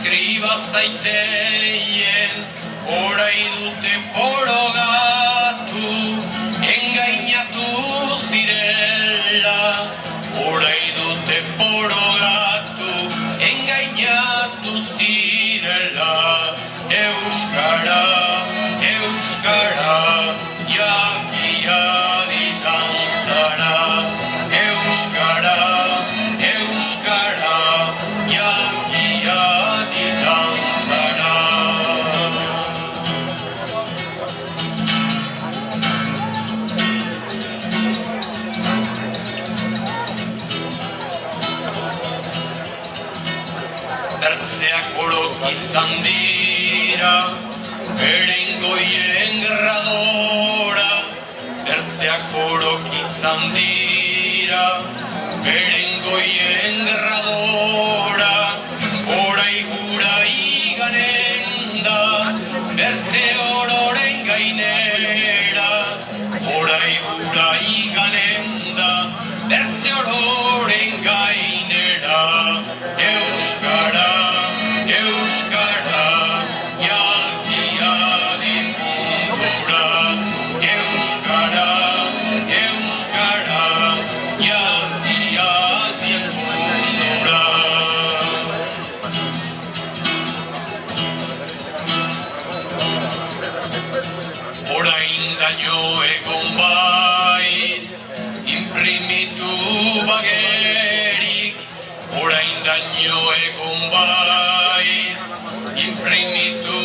eskriba zaiteien, orai dute borogatu, engainatu zirela, orai dute borogatu, engainatu zirela, euskara, euskara, jakia ditantzara, euskara, euskara, jakia ditantzara. Bertzeak orok izan dira, beren goien gerradora. Bertzeak orok izan dira, beren goien gerradora. Orai gura iganen da, bertze ororen gainera. Orai gura iganen da, bertze ororen gainera. Euskara, euskara, jakia den mundura. Euskara, euskara, jakia den mundura. Orain daño egon baiz, imprimitu bagerik. Orain daño egon baiz, imprimitu